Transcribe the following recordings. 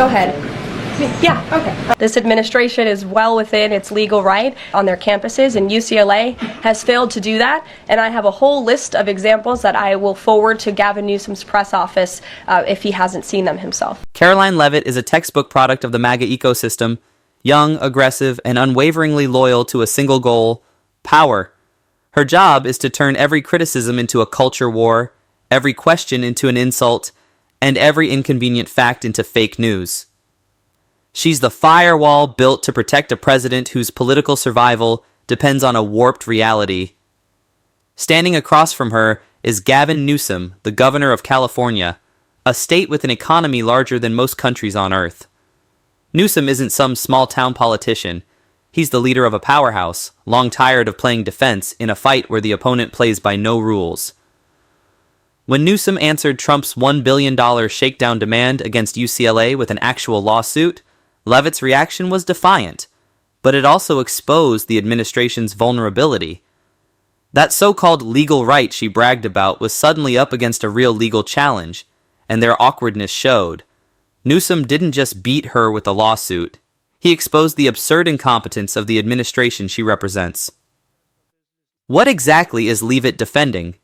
ahead. Yeah. Okay. This administration is well within its legal right on their campuses, and UCLA has failed to do that. And I have a whole list of examples that I will forward to Gavin Newsom's press office if he hasn't seen them himself. Karoline Leavitt is a textbook product of the MAGA ecosystem, young, aggressive, and unwaveringly loyal to a single goal: power. Her job is to turn every criticism into a culture war, every question into an insult, and every inconvenient fact into fake news. She's the firewall built to protect a president whose political survival depends on a warped reality. Standing across from her is Gavin Newsom, the governor of California, a state with an economy larger than most countries on Earth. Newsom isn't some small-town politician. He's the leader of a powerhouse, long tired of playing defense in a fight where the opponent plays by no rules. When Newsom answered Trump's $1 billion shakedown demand against UCLA with an actual lawsuit, Leavitt's reaction was defiant, but it also exposed the administration's vulnerability. That so-called legal right she bragged about was suddenly up against a real legal challenge, and their awkwardness showed. Newsom didn't just beat her with a lawsuit. He exposed the absurd incompetence of the administration she represents. What exactly is Leavitt defending?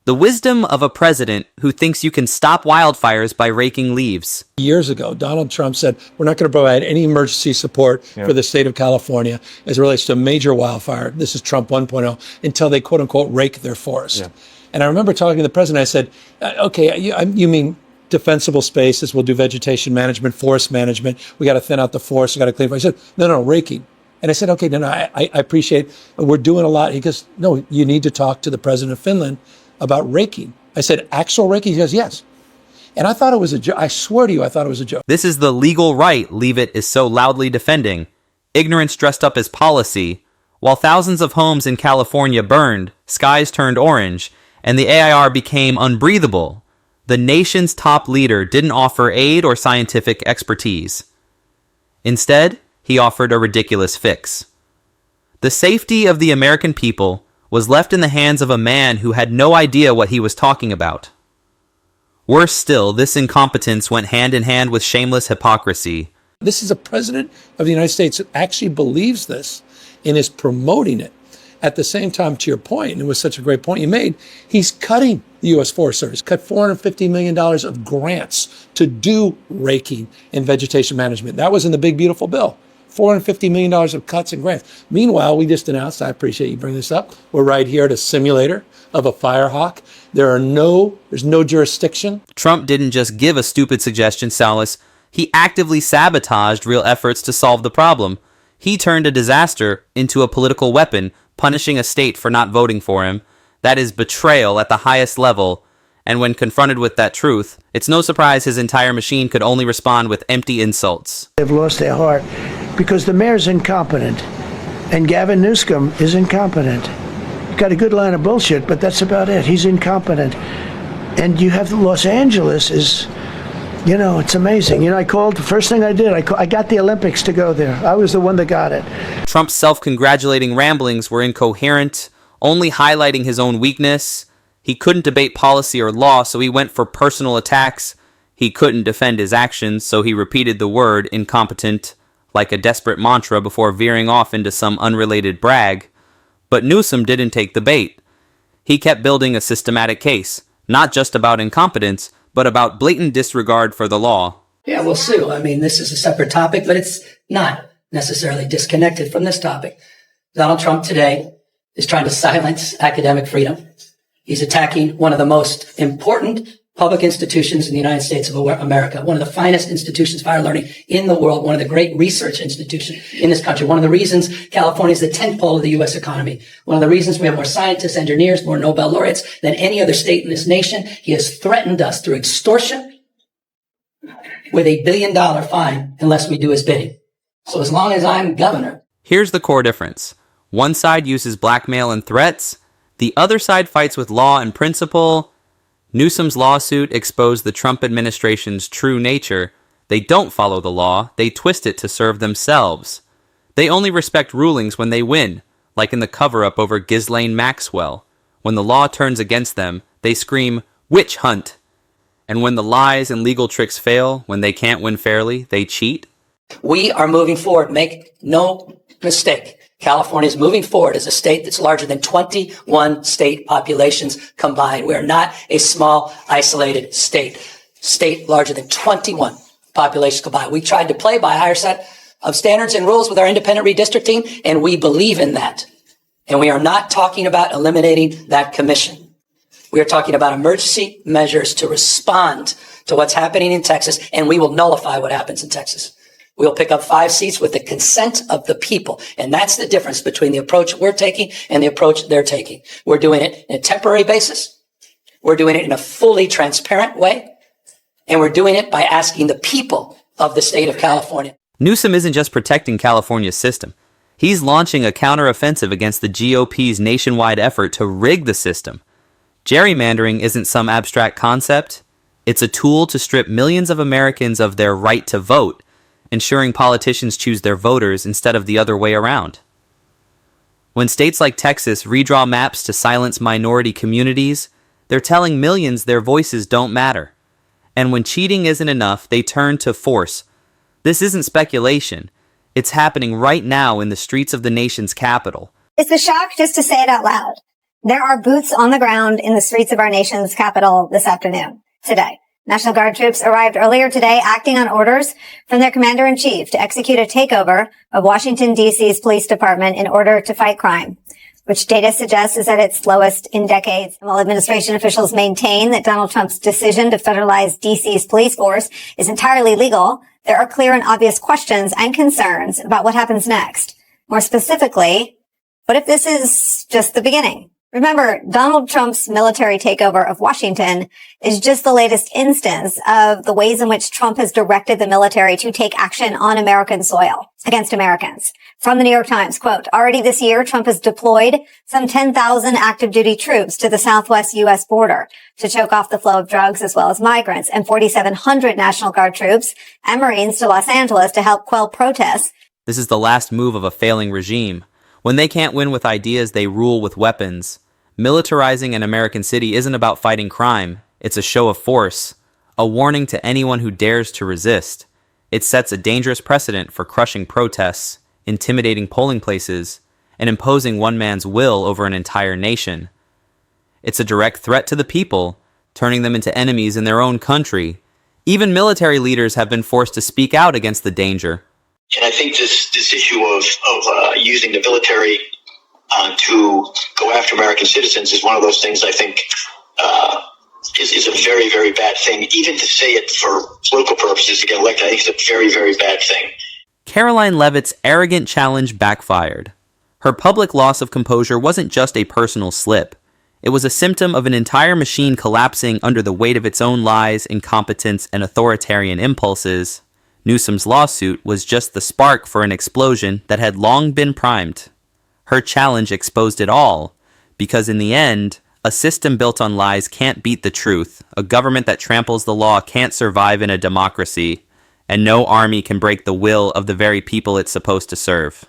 The wisdom of a president who thinks you can stop wildfires by raking leaves. Years ago, Donald Trump said, we're not going to provide any emergency support for the state of California as it relates to a major wildfire. This is Trump 1.0, until they, quote unquote, rake their forest. Yeah. And I remember talking to the president, I said, okay, you mean defensible spaces, we'll do vegetation management, forest management, we got to thin out the forest, we got to clean. I said, no, raking. And I said, okay, no, I appreciate, we're doing a lot. He goes, no, you need to talk to the president of Finland about raking. I said, actual raking? He goes, yes. And I thought it was a joke. I swear to you, I thought it was a joke. This is the legal right Leavitt is so loudly defending. Ignorance dressed up as policy. While thousands of homes in California burned, skies turned orange, and the AIR became unbreathable, the nation's top leader didn't offer aid or scientific expertise. Instead, he offered a ridiculous fix. The safety of the American people was left in the hands of a man who had no idea what he was talking about. Worse still, this incompetence went hand in hand with shameless hypocrisy. This is a president of the United States that actually believes this and is promoting it. At the same time, to your point, and it was such a great point you made, he's cutting the U.S. Forest Service, cut $450 million of grants to do raking and vegetation management. That was in the big, beautiful bill. $450 million of cuts and grants. Meanwhile, we just announced, I appreciate you bringing this up, we're right here at a simulator of a firehawk. There's no jurisdiction. Trump didn't just give a stupid suggestion, Salas. He actively sabotaged real efforts to solve the problem. He turned a disaster into a political weapon, punishing a state for not voting for him. That is betrayal at the highest level. And when confronted with that truth, it's no surprise his entire machine could only respond with empty insults. They've lost their heart because the mayor's incompetent and Gavin Newsom is incompetent. Got a good line of bullshit, but that's about it. He's incompetent. And you have Los Angeles is, it's amazing. I called, the first thing I did, I got the Olympics to go there. I was the one that got it. Trump's self-congratulating ramblings were incoherent, only highlighting his own weakness. He couldn't debate policy or law, so he went for personal attacks. He couldn't defend his actions, so he repeated the word incompetent like a desperate mantra before veering off into some unrelated brag. But Newsom didn't take the bait. He kept building a systematic case, not just about incompetence, but about blatant disregard for the law. Yeah, we'll sue. This is a separate topic, but it's not necessarily disconnected from this topic. Donald Trump today is trying to silence academic freedom. He's attacking one of the most important public institutions in the United States of America, one of the finest institutions of higher learning in the world, one of the great research institutions in this country, one of the reasons California is the 10th pole of the U.S. economy, one of the reasons we have more scientists, engineers, more Nobel laureates than any other state in this nation. He has threatened us through extortion with $1 billion fine unless we do his bidding. So as long as I'm governor. Here's the core difference. One side uses blackmail and threats. The other side fights with law and principle. Newsom's lawsuit exposed the Trump administration's true nature. They don't follow the law. They twist it to serve themselves. They only respect rulings when they win, like in the cover-up over Ghislaine Maxwell. When the law turns against them, they scream, "Witch hunt!" And when the lies and legal tricks fail, when they can't win fairly, they cheat? We are moving forward. Make no mistake. California is moving forward as a state that's larger than 21 state populations combined. We are not a small, isolated state. State larger than 21 populations combined. We tried to play by a higher set of standards and rules with our independent redistricting, and we believe in that. And we are not talking about eliminating that commission. We are talking about emergency measures to respond to what's happening in Texas, and we will nullify what happens in Texas. We'll pick up 5 seats with the consent of the people. And that's the difference between the approach we're taking and the approach they're taking. We're doing it in a temporary basis. We're doing it in a fully transparent way. And we're doing it by asking the people of the state of California. Newsom isn't just protecting California's system. He's launching a counteroffensive against the GOP's nationwide effort to rig the system. Gerrymandering isn't some abstract concept. It's a tool to strip millions of Americans of their right to vote, ensuring politicians choose their voters instead of the other way around. When states like Texas redraw maps to silence minority communities, they're telling millions their voices don't matter. And when cheating isn't enough, they turn to force. This isn't speculation. It's happening right now in the streets of the nation's capital. It's a shock just to say it out loud. There are boots on the ground in the streets of our nation's capital this afternoon, today. National Guard troops arrived earlier today acting on orders from their commander-in-chief to execute a takeover of Washington, D.C.'s police department in order to fight crime, which data suggests is at its lowest in decades. While administration officials maintain that Donald Trump's decision to federalize D.C.'s police force is entirely legal, there are clear and obvious questions and concerns about what happens next. More specifically, what if this is just the beginning? Remember, Donald Trump's military takeover of Washington is just the latest instance of the ways in which Trump has directed the military to take action on American soil against Americans. From the New York Times, quote, already this year, Trump has deployed some 10,000 active duty troops to the southwest U.S. border to choke off the flow of drugs as well as migrants, and 4,700 National Guard troops and Marines to Los Angeles to help quell protests. This is the last move of a failing regime. When they can't win with ideas, they rule with weapons. Militarizing an American city isn't about fighting crime. It's a show of force, a warning to anyone who dares to resist. It sets a dangerous precedent for crushing protests, intimidating polling places, and imposing one man's will over an entire nation. It's a direct threat to the people, turning them into enemies in their own country. Even military leaders have been forced to speak out against the danger. And I think this issue of using the military to go after American citizens is one of those things I think is a very, very bad thing. Even to say it for political purposes to get elected, I think it's a very, very bad thing. Karoline Leavitt's arrogant challenge backfired. Her public loss of composure wasn't just a personal slip. It was a symptom of an entire machine collapsing under the weight of its own lies, incompetence, and authoritarian impulses. Newsom's lawsuit was just the spark for an explosion that had long been primed. Her challenge exposed it all, because in the end, a system built on lies can't beat the truth, a government that tramples the law can't survive in a democracy, and no army can break the will of the very people it's supposed to serve.